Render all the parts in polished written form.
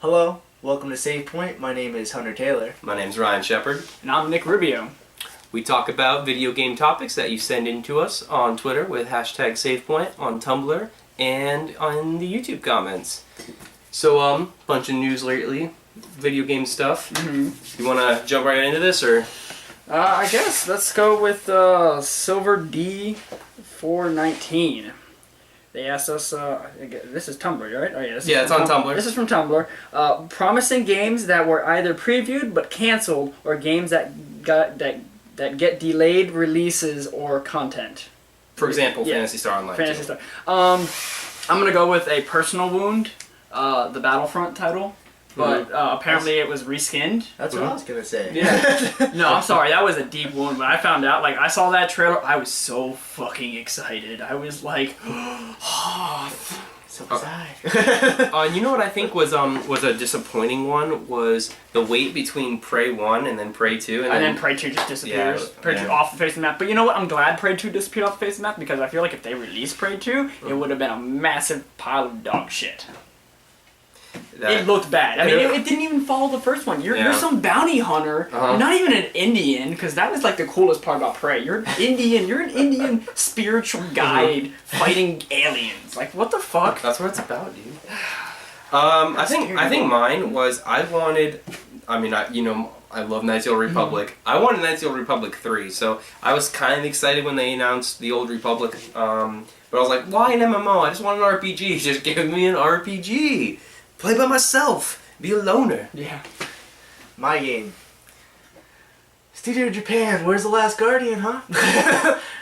Hello, welcome to Savepoint. My name is Hunter Taylor. My name's Ryan Shepard. And I'm Nick Rubio. We talk about video game topics that you send in to us on Twitter with hashtag Savepoint, on Tumblr, and on the YouTube comments. So, bunch of news lately, video game stuff. You want to jump right into this, or? I guess let's go with Silver D419. They asked us, this is Tumblr, right? Oh, yeah, Yeah, it's on Tumblr. This is from Tumblr. Promising games that were either previewed but canceled, or games that get delayed releases or content. For example, Phantasy Star Online. Phantasy Star. I'm gonna go with a personal wound, the Battlefront title. But apparently it was reskinned. That's what I was gonna say. Yeah. No, I'm sorry. That was a deep wound. When I found out, I saw that trailer, I was so fucking excited. I was like, So was I. You know what I think was a disappointing one was the wait between Prey 1 and then Prey 2. And then Prey 2 just disappears. Yeah, Prey 2 off the face of the map. But you know what? I'm glad Prey 2 disappeared off the face of the map because I feel like if they released Prey 2, it would have been a massive pile of dog shit. It looked bad. I mean, it didn't even follow the first one. You're some bounty hunter. You're not even an Indian, because that was like the coolest part about Prey. You're an Indian. You're an Indian spiritual guide fighting aliens. Like, what the fuck? That's what it's about, dude. I think mine was I love Knights of the Old Republic. I wanted Knights of the Old Republic 3, so I was kind of excited when they announced the Old Republic. But I was like, why an MMO? I just want an RPG. Just give me an RPG. Play by myself. Be a loner. Yeah. My game. Studio Japan, where's The Last Guardian, huh?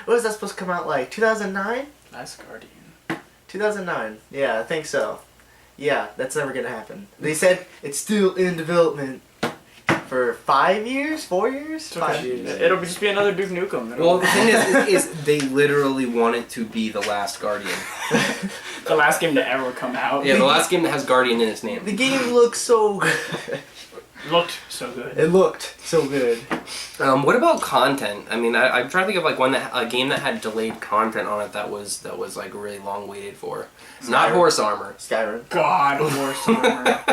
What was that supposed to come out like? 2009? Last Guardian. 2009. Yeah, I think so. Yeah, that's never gonna happen. They said it's still in development for 5 years? 4 years? 5 years. It'll just be another Duke Nukem. Well, the thing is they literally want it to be The Last Guardian. The last game to ever come out. Yeah, the last game that has Guardian in its name. The game looks so good. Looked so good. It looked so good. What about content? I mean, I'm trying to think of like a game that had delayed content on it that was like really long waited for. Not Horse Armor. Skyrim. God, Horse Armor.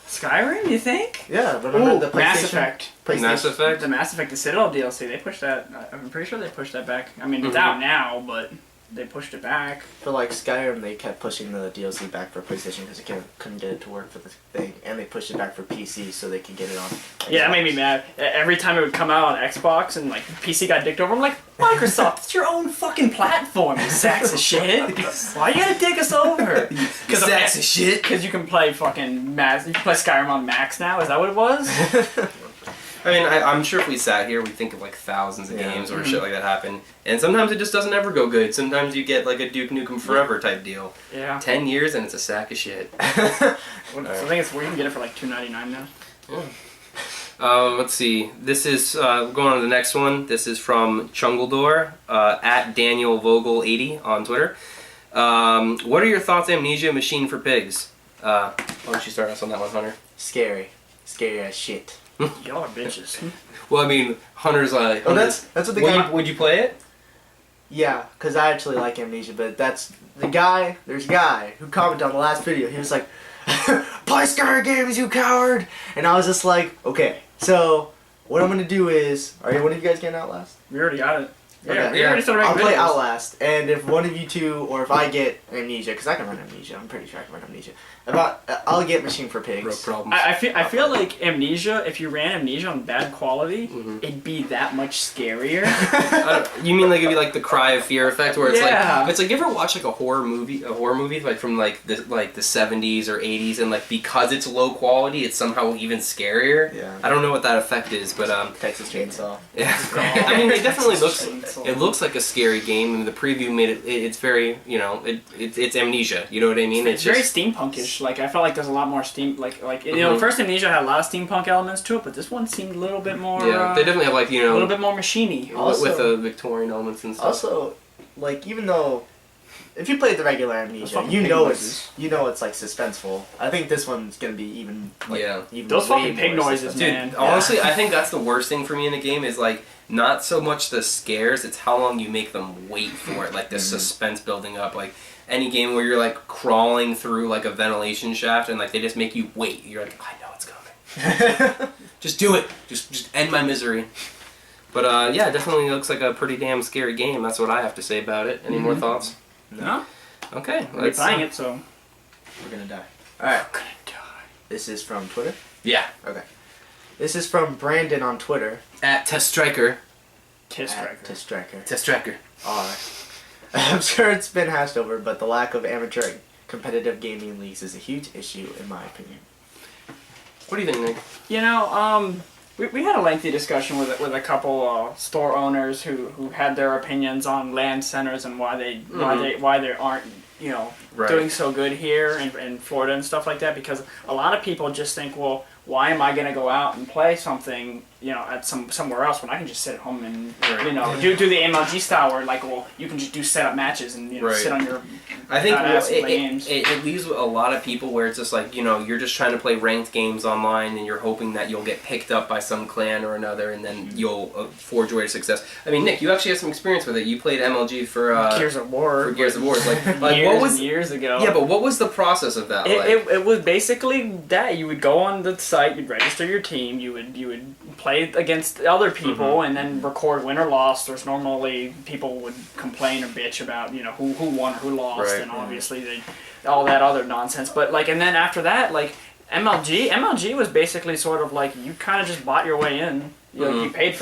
Skyrim, you think? Yeah, but remember the PlayStation? Mass Effect. Mass Effect? The Mass Effect, the Citadel DLC, they pushed that. I'm pretty sure they pushed that back. I mean, it's out now, but they pushed it back. For like Skyrim, they kept pushing the DLC back for PlayStation because they couldn't get it to work for the thing, and they pushed it back for PC so they could get it on Xbox. Yeah, that made me mad. Every time it would come out on Xbox and like PC got dicked over, I'm like, Microsoft, it's your own fucking platform, you sacks of shit. Why you gotta dick us over? Sacks of shit. Because you can play fucking Max. You can play Skyrim on Max now. Is that what it was? I mean, I'm sure if we sat here, we'd think of like thousands of games or shit like that happen. And sometimes it just doesn't ever go good. Sometimes you get like a Duke Nukem Forever type deal. Yeah. 10 years and it's a sack of shit. So I think it's where you can get it for like $2.99 now. Yeah. Let's see. This is going on to the next one. This is from Chungledor at Daniel Vogel 80 on Twitter. What are your thoughts on Amnesia Machine for Pigs? Why don't you start us on that one, Hunter? Scary as shit. Y'all are bitches. Well, I mean, Hunter's like. Oh, that's what the guy. Would you play it? Yeah, because I actually like Amnesia, but that's the guy. There's a guy who commented on the last video. He was like, "Play Skyrim games, you coward!" And I was just like, "Okay, so what I'm gonna do is, are one of you guys getting Outlast?" We already got it. Yeah, Okay, we already started I'll making play videos. Outlast, and if one of you two, or if I get Amnesia, because I can run Amnesia, I'm pretty sure I can run Amnesia. I'll get Machine for Pigs. Bro problems. I feel like Amnesia, if you ran Amnesia on bad quality, it'd be that much scarier. You mean like it'd be like the Cry of Fear effect, where it's Yeah. like you ever watch like a horror movie like from like the 70s or 80s, and like because it's low quality, it's somehow even scarier. Yeah. I don't know what that effect is, but Texas Chainsaw. yeah. I mean, it definitely looks like a scary game, and the preview made it. It's very it's Amnesia. You know what I mean? It's very steampunkish. Like I felt like there's a lot more steam. Like first Amnesia had a lot of steampunk elements to it, but this one seemed a little bit more. Yeah, they definitely have like a little bit more machiney. with the Victorian elements and stuff. Also, like even though if you played the regular Amnesia, you know it's like suspenseful. I think this one's gonna be even even those way fucking pig more noises, suspenseful. man. Dude, honestly, I think that's the worst thing for me in the game is like not so much the scares, it's how long you make them wait for it, like the suspense building up. Like any game where you're like crawling through like a ventilation shaft and like they just make you wait. You're like, I know it's coming. Just do it. Just end my misery. But yeah, it definitely looks like a pretty damn scary game. That's what I have to say about it. Any more thoughts? No. Okay. We're playing it, so we're gonna die. Alright. We're gonna die. This is from Twitter? Yeah. Okay. This is from Brandon on Twitter. At Test Striker. Test Striker. Test Striker. Alright. I'm sure it's been hashed over, but the lack of amateur competitive gaming leagues is a huge issue in my opinion. What do you think, Nick? You know, we had a lengthy discussion with a couple store owners who had their opinions on land centers and why they aren't, you know, doing so good here in Florida and stuff like that, because a lot of people just think, well, why am I going to go out and play something, you know, at somewhere else when I can just sit at home and, you know, do the MLG style where, like, well, you can just do setup matches and, you know, sit on your I think games. It leaves a lot of people where it's just like, you know, you're just trying to play ranked games online and you're hoping that you'll get picked up by some clan or another and then you'll forge your way to success. I mean, Nick, you actually have some experience with it. You played MLG for Gears of War. For Gears of War. Like what was years ago. Yeah, but what was the process of that? It was basically that you would go on the site, you'd register your team, you would play against other people and then record win or loss. There's normally people would complain or bitch about, you know, who won or who lost, and obviously all that other nonsense. But like, and then after that, like MLG was basically sort of like you kind of just bought your way in. You know, you paid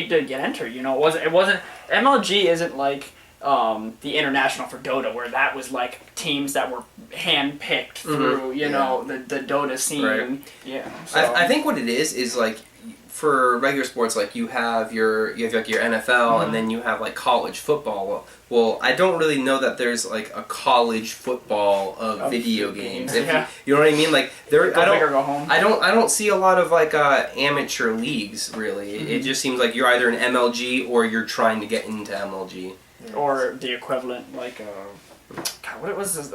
to get entered. You know, it wasn't MLG isn't like the international for Dota, where that was like teams that were handpicked through, you know, the Dota scene. Right. Yeah. So. I think what it is like for regular sports, like you have your NFL and then you have like college football. Well, I don't really know that there's like a college football of video games. You know what I mean? Like I don't see a lot of like amateur leagues really. It just seems like you're either an MLG or you're trying to get into MLG. Or the equivalent, like, God, what was this?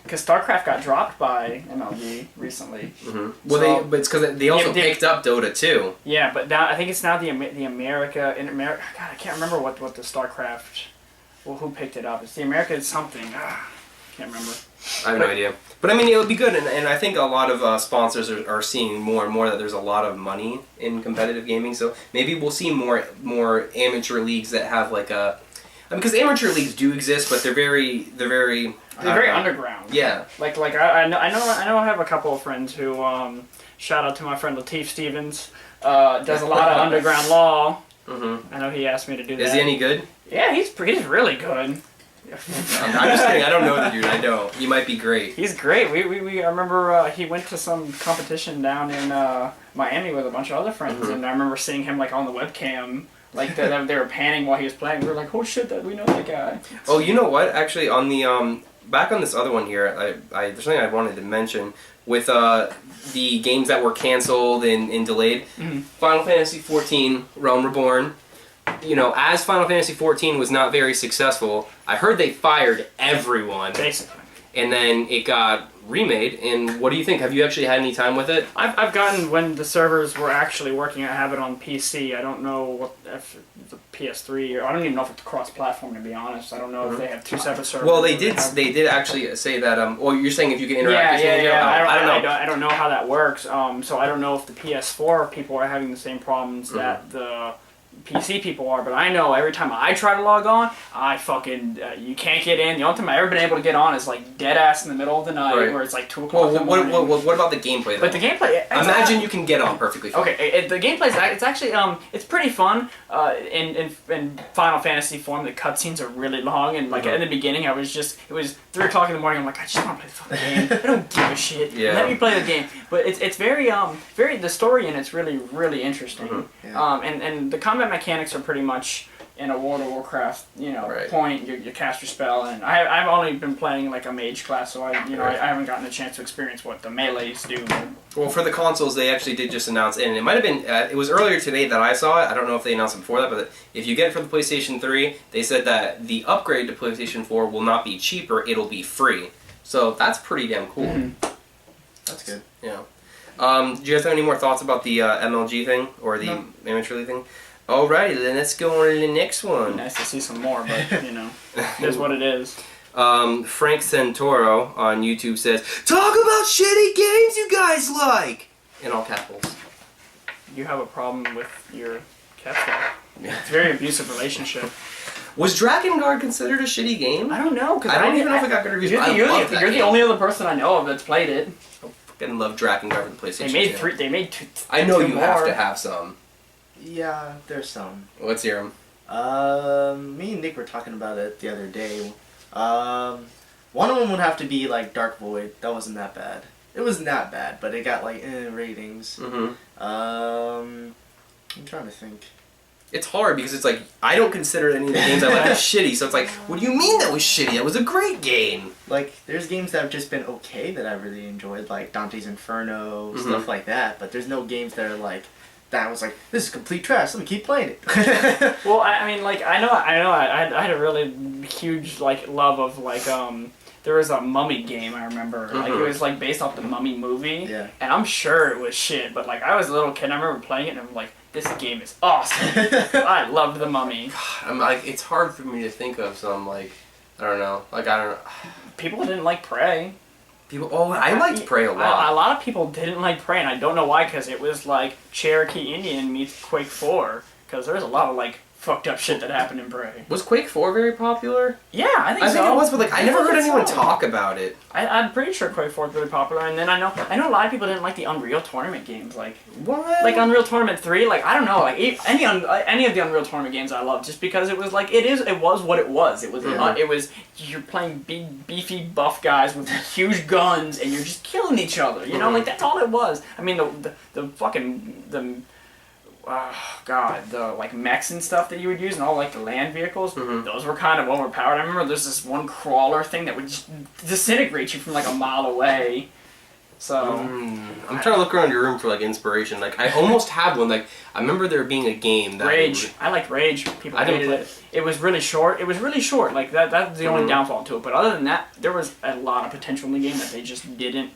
Because StarCraft got dropped by MLG recently. Well, so, but it's because they also picked up Dota too. Yeah, but now I think it's now the America. God, I can't remember what the StarCraft. Well, who picked it up? It's the America something. Can't remember. I have no idea. But I mean, it would be good, and I think a lot of sponsors are seeing more and more that there's a lot of money in competitive gaming. So maybe we'll see more amateur leagues that have like a. Because amateur leagues do exist, but they're very underground. Yeah. Like I know I have a couple of friends who shout out to my friend Lateef Stevens does a lot of underground law. I know he asked me to do that. Is he any good? Yeah, he's really good. I'm just kidding. I don't know the dude. I know he might be great. He's great. I remember he went to some competition down in Miami with a bunch of other friends, and I remember seeing him like on the webcam. Like they were panning while he was playing. We were like, "Oh shit, we know that guy." Oh, you know what? Actually, on the back on this other one here, there's something I wanted to mention with the games that were canceled and delayed. Final Fantasy XIV Realm Reborn. You know, as Final Fantasy XIV was not very successful, I heard they fired everyone. Basically. And then it got remade, and what do you think? Have you actually had any time with it? I've gotten, when the servers were actually working, I have it on PC. I don't know if the PS3, or I don't even know if it's cross-platform, to be honest. I don't know if they have two separate servers. Well, they did actually say that, well, you're saying if you can interact with it? I don't know how that works, so I don't know if the PS4 people are having the same problems that the PC people are, but I know every time I try to log on, I fucking, you can't get in. The only time I've ever been able to get on is like dead ass in the middle of the night where it's like 2 o'clock in the morning. What about the gameplay though? But the gameplay... Imagine you can get on perfectly fine. Okay, the gameplay it's actually, it's pretty fun in Final Fantasy form. The cutscenes are really long, and like in the beginning it was 3 o'clock in the morning, I'm like, I just want to play the fucking game. I don't give a shit. Let me play the game. But it's very, the story in it's really, really interesting. And the combat mechanics are pretty much in a World of Warcraft, point. You cast your spell, and I've only been playing like a mage class, so I haven't gotten a chance to experience what the melees do. Well, for the consoles, they actually did just announce, and it might have been, it was earlier today that I saw it. I don't know if they announced it before that, but if you get it for the PlayStation 3, they said that the upgrade to PlayStation 4 will not be cheaper; it'll be free. So that's pretty damn cool. That's good. Yeah. Do you guys have any more thoughts about the MLG thing or the amateur league thing? Alrighty, then let's go on to the next one. Nice to see some more, but, it is what it is. Frank Santoro on YouTube says, "Talk about shitty games you guys like!" In all capitals. You have a problem with your cat stuff. It's a very abusive relationship. Was Drakengard considered a shitty game? I don't know. I don't even know if it got good reviews. You're the only other person I know of that's played it. I fucking love Drakengard for the PlayStation. They made two. I know you more. have to have some. Yeah, there's some. Let's hear them. Me and Nick were talking about it the other day. One of them would have to be like Dark Void. That wasn't that bad. It wasn't that bad, but it got like ratings. Mm-hmm. I'm trying to think. It's hard because it's like, I don't consider any of the games I like shitty, so it's like, what do you mean that was shitty? That was a great game! Like, there's games that have just been okay that I really enjoyed, like Dante's Inferno, stuff like that, but there's no games that are like, that was like, this is complete trash, let me keep playing it. Well, I mean, like, I had a really huge, like, love of, like, there was a Mummy game, I remember. Like, it was, like, based off the Mummy movie. Yeah. And I'm sure it was shit, but, like, I was a little kid, and I remember playing it, and I'm like, this game is awesome. I loved the Mummy. I'm like, it's hard for me to think of some, like, I don't know. Like, I don't know. People didn't like Prey. I liked Prey a lot. A lot of people didn't like Prey, and I don't know why, because it was, like, Cherokee Indian meets Quake 4. Because there's a lot of, like, fucked up shit that happened in Prey. Was Quake 4 very popular? Yeah, I think so. I think it was, but like I never heard anyone talk about it. I'm pretty sure Quake 4 is really popular, and then I know a lot of people didn't like the Unreal Tournament games, like what? Like Unreal Tournament 3, like I don't know, like any of the Unreal Tournament games I loved, just because it was like it was what it was. It was it was you're playing big beefy buff guys with huge guns, and you're just killing each other. You know, like that's all it was. I mean the fucking the like mechs and stuff that you would use and all like the land vehicles, those were kind of overpowered. I remember there's this one crawler thing that would just disintegrate you from like a mile away. So I'm trying to look around your room for like inspiration. Like I almost had one. Like I remember there being a game that Rage. I liked Rage. People hated it. It was really short. Like that's the only downfall to it. But other than that, there was a lot of potential in the game that they just didn't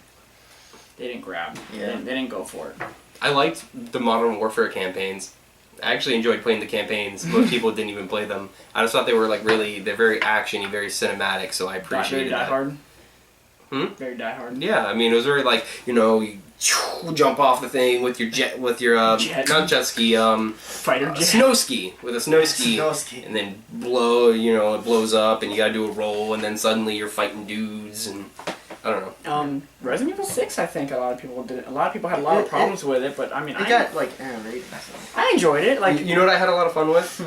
grab. Yeah. They didn't go for it. I liked the Modern Warfare campaigns. I actually enjoyed playing the campaigns. Most people didn't even play them. I just thought they were like they're very actiony, very cinematic, so I appreciated that. Very Die Hard. Very Die Hard. Yeah, I mean it was very like, you jump off the thing with your not jet ski, fighter jet. Snow ski, with a snow ski. And then it blows up and you gotta do a roll and then suddenly you're fighting dudes and I don't know. Resident Evil 6, I think a lot of people did. A lot of people had a lot of problems with it, but I mean, I got like ratings. I enjoyed it. Like you know what I had a lot of fun with?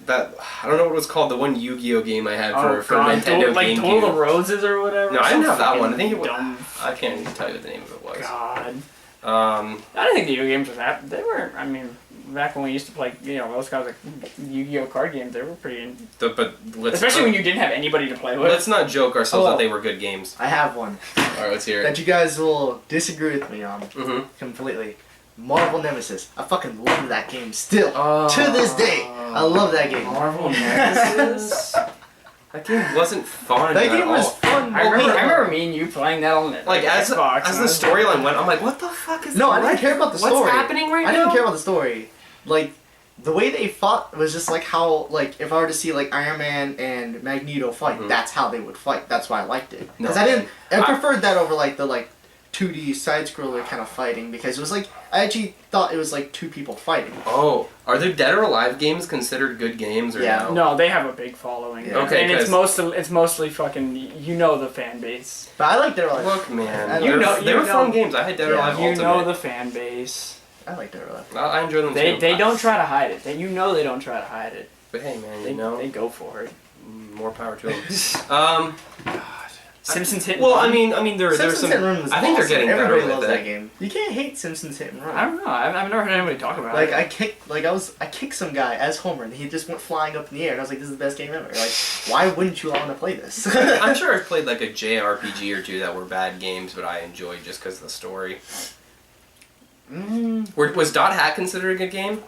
That I don't know what it was called. The one Yu-Gi-Oh game I had for Nintendo GameCube. Duel of Roses or whatever. No, I didn't have that one. I think it was. I can't even tell you what the name of it was. God. I didn't think the Yu-Gi-Oh games were that. They were. I mean, back when we used to play, those guys like Yu-Gi-Oh card games, they were pretty. Especially when you didn't have anybody to play with. Let's not joke ourselves that they were good games. I have one. Alright, let's hear it. That you guys will disagree with me on completely. Marvel Nemesis. I fucking love that game still. To this day, I love that game. Marvel Nemesis. That game wasn't fun. That game was fun. I remember me and you playing that on Xbox. As the storyline went, I'm like, what the fuck is? No, I didn't care about the story. What's happening right now? I didn't care about the story. Like, the way they fought was just like how, like, if I were to see like Iron Man and Magneto fight, that's how they would fight. That's why I liked it. Because I preferred that over like the 2D side scroller kind of fighting, because it was like I actually thought it was like two people fighting. Oh, are there Dead or Alive games considered good games or no? No, they have a big following. Yeah. Okay, and it's mostly fucking the fan base. But I like Dead or Alive. Look, man, they were fun games. I had Dead or Alive Ultimate. You know the fan base. I like Dead or Alive. I enjoy them too. They don't try to hide it. They don't try to hide it. But hey, man, they go for it. More power to them. Simpsons Hit and Well, Run. I mean, there's some. Simpsons Hit and Run was I think they're getting Everybody better loves with that it. game. You can't hate Simpsons Hit and Run. I don't know. I've never heard anybody talk about it. I kicked some guy as Homer, and he just went flying up in the air, and I was like, "This is the best game ever." Like, why wouldn't you want to play this? I'm sure I've played like a JRPG or two that were bad games, but I enjoyed just because of the story. Was Dot Hat considered a good game?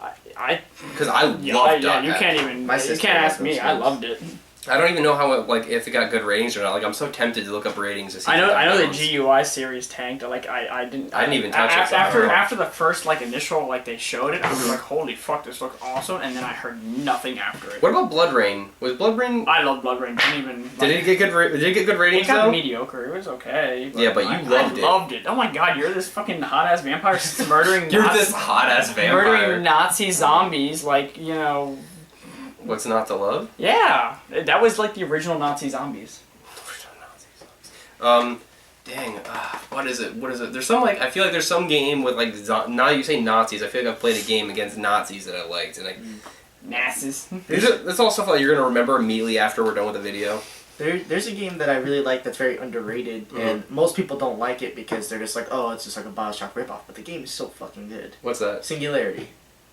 Because I loved Dot Hat. You can't ask me. I loved it. I don't even know how it, like, if it got good ratings or not. Like, I'm so tempted to look up ratings to see. I know the GUI series tanked. Like, I didn't even touch it. After the first, like, initial, like, they showed it, I was like, holy fuck, this looks awesome, and then I heard nothing after it. What about Blood Rain? Was Blood Rain... I love Blood Rain. Didn't even... Like, did it get good ratings, it got though? mediocre. It was okay. Yeah, but you loved it. I loved it. Oh my god, you're this fucking hot-ass vampire murdering You're this hot-ass vampire. Murdering Nazi zombies, like, you know... What's not to love? Yeah, that was like the original Nazi zombies. Dang, what is it? There's some, like, I feel like there's some game with, like, now you say Nazis, I feel like I've played a game against Nazis that I liked, and like... Nazis. That's all stuff like you're gonna remember immediately after we're done with the video. There's a game that I really like that's very underrated, and most people don't like it because they're just like, oh, it's just like a BioShock ripoff, but the game is so fucking good. What's that? Singularity.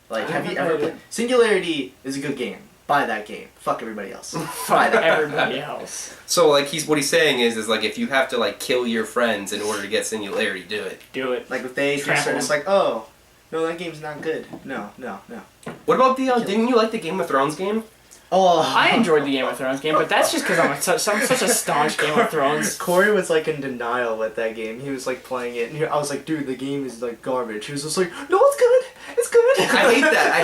Like, have you ever played? Singularity is a good game. Buy that game. Fuck everybody else. Buy that. Everybody else. So, like, what he's saying is like, if you have to, like, kill your friends in order to get Singularity, do it. Do it. Like, if they just are just like, oh, no, that game's not good. No. What about the, didn't you like the Game of Thrones game? Oh, I enjoyed the Game of Thrones game, but that's just because I'm such a staunch Game of Thrones. Corey was like in denial with that game. He was like playing it, and I was like, dude, the game is like garbage. He was just like, no, it's good. It's good. I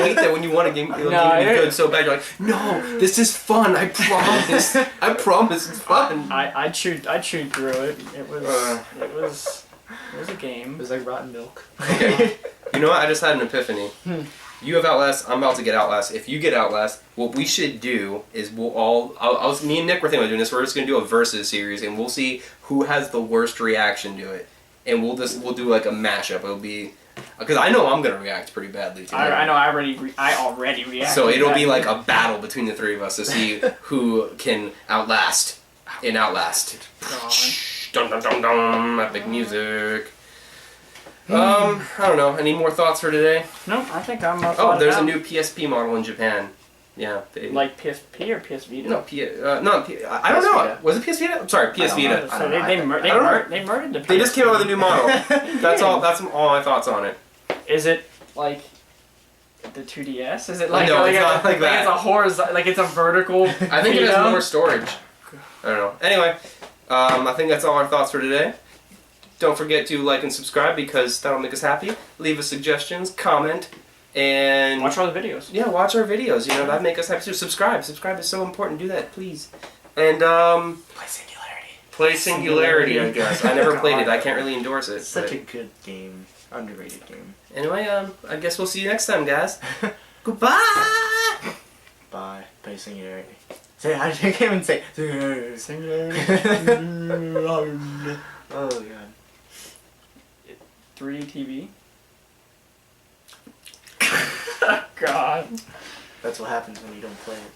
hate that when you want a game to be good so bad. You're like, no, this is fun. I promise. I promise it's fun. I chewed through it. It was a game. It was like rotten milk. Okay. You know what? I just had an epiphany. You have Outlast, I'm about to get Outlast. If you get Outlast, what we should do is me and Nick were thinking about doing this. We're just going to do a versus series, and we'll see who has the worst reaction to it. And we'll do like a mashup. It'll be, because I know I'm going to react pretty badly to it. I know, I already reacted. So it'll be like a battle between the three of us to see who can outlast in Outlast. Dun dun dun dun, epic music. I don't know. Any more thoughts for today? No, I think I'm. There's a new PSP model in Japan. Yeah. Like PSP or PS Vita? No, I don't know. Was it PS Vita? I'm sorry, PS Vita. So they murdered the PSP. They just came out with a new model. That's all my thoughts on it. Is it like the 2DS? Is it like no, it's not like that. It's a horizontal, like it's a vertical. I think it has more storage. I don't know. Anyway, I think that's all our thoughts for today. Don't forget to like and subscribe because that'll make us happy. Leave us suggestions, comment, and... watch our videos. Yeah, watch our videos. You know, that'd make us happy too. Subscribe. Subscribe is so important. Do that, please. And, Play Singularity. Play Singularity, I guess. I never played it. I can't really endorse it. It's such a good game. Underrated game. Anyway, I guess we'll see you next time, guys. Goodbye! Bye. Play Singularity. I can't even say Singularity. Oh, God. 3 TV. God. That's what happens when you don't play it.